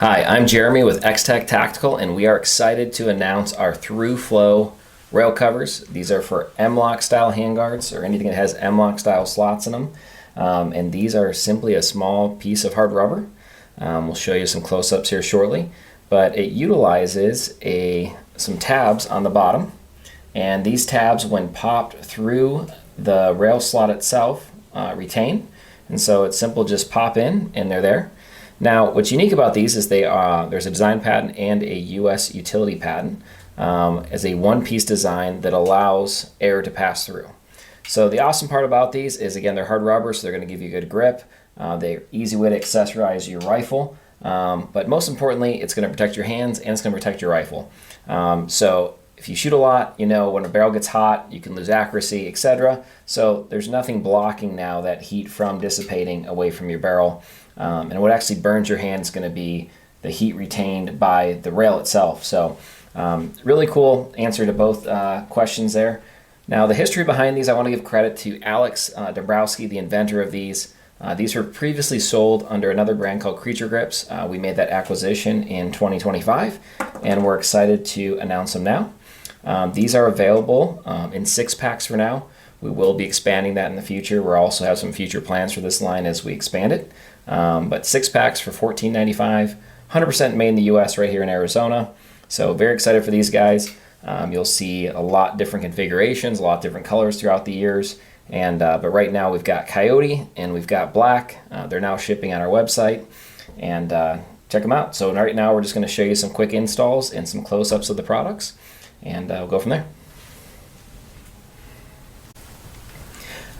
Hi, I'm Jeremy with X-Tech Tactical, and we are excited to announce our Thru Flo rail covers. These are for MLOK style handguards, or anything that has MLOK style slots in them. And these are simply a small piece of hard rubber. We'll show you some close-ups here shortly, but it utilizes some tabs on the bottom. And these tabs, when popped through the rail slot itself, retain. And so it's simple, just pop in and they're there. Now, what's unique about these is there's a design patent and a US utility patent as a one-piece design that allows air to pass through. So the awesome part about these is, again, they're hard rubber, so they're going to give you a good grip. They're easy way to accessorize your rifle, but most importantly, it's going to protect your hands and it's going to protect your rifle. So if you shoot a lot, you know when a barrel gets hot, you can lose accuracy, etc. So there's nothing blocking now that heat from dissipating away from your barrel. And what actually burns your hand is going to be the heat retained by the rail itself. So really cool answer to both questions there. Now the history behind these, I want to give credit to Alex Dombrowski, the inventor of these. These were previously sold under another brand called Creature Grips. We made that acquisition in 2025, and we're excited to announce them now. These are available in 6-packs for now. We will be expanding that in the future. We'll also have some future plans for this line as we expand it. But 6-packs for $14.95, 100% made in the US right here in Arizona. So very excited for these guys. You'll see a lot different configurations, a lot different colors throughout the years. And but right now we've got Coyote and we've got Black. They're now shipping on our website, and check them out. So right now we're just going to show you some quick installs and some close-ups of the products, and we'll go from there.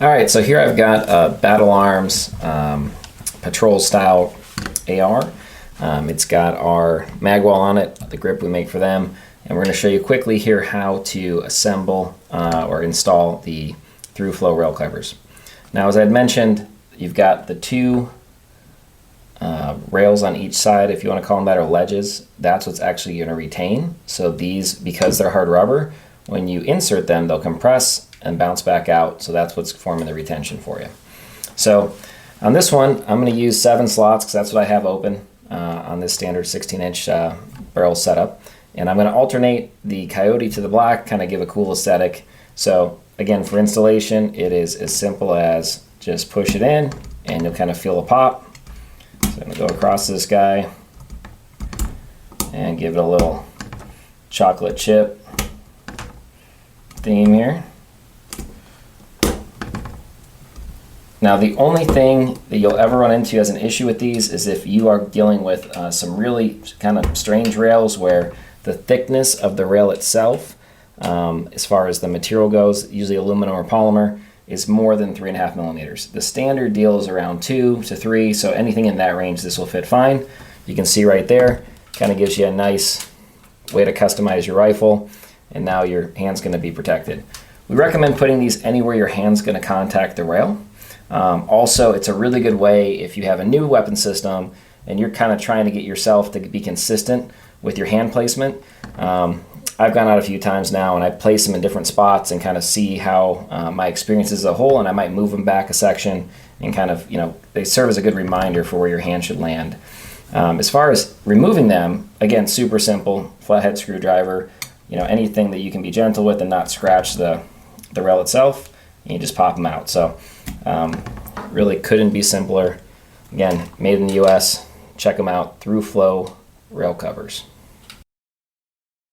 All right, so here I've got Battle Arms patrol style AR. It's got our mag wall on it, the grip we make for them, and we're going to show you quickly here how to assemble or install the Thru Flo rail covers. Now, as I had mentioned, you've got the two rails on each side, if you want to call them that, or ledges. That's what's actually going to retain. So these, because they're hard rubber, when you insert them, they'll compress and bounce back out. So that's what's forming the retention for you. So on this one, I'm going to use 7 slots because that's what I have open on this standard 16-inch barrel setup. And I'm going to alternate the Coyote to the Black, kind of give a cool aesthetic. So again, for installation, it is as simple as just push it in and you'll kind of feel a pop. So I'm going to go across this guy and give it a little chocolate chip theme here. Now, the only thing that you'll ever run into as an issue with these is if you are dealing with some really kind of strange rails where the thickness of the rail itself, as far as the material goes, usually aluminum or polymer, is more than 3.5 millimeters. The standard deal is around 2 to 3, so anything in that range, this will fit fine. You can see right there, kind of gives you a nice way to customize your rifle, and now your hand's going to be protected. We recommend putting these anywhere your hand's going to contact the rail. Also, it's a really good way if you have a new weapon system and you're kind of trying to get yourself to be consistent with your hand placement. I've gone out a few times now and I place them in different spots and kind of see how my experience is as a whole, and I might move them back a section and kind of, they serve as a good reminder for where your hand should land. As far as removing them, again, super simple, flathead screwdriver, anything that you can be gentle with and not scratch the rail itself, and you just pop them out. So really couldn't be simpler. Again, made in the US. Check them out, Thru Flo rail covers.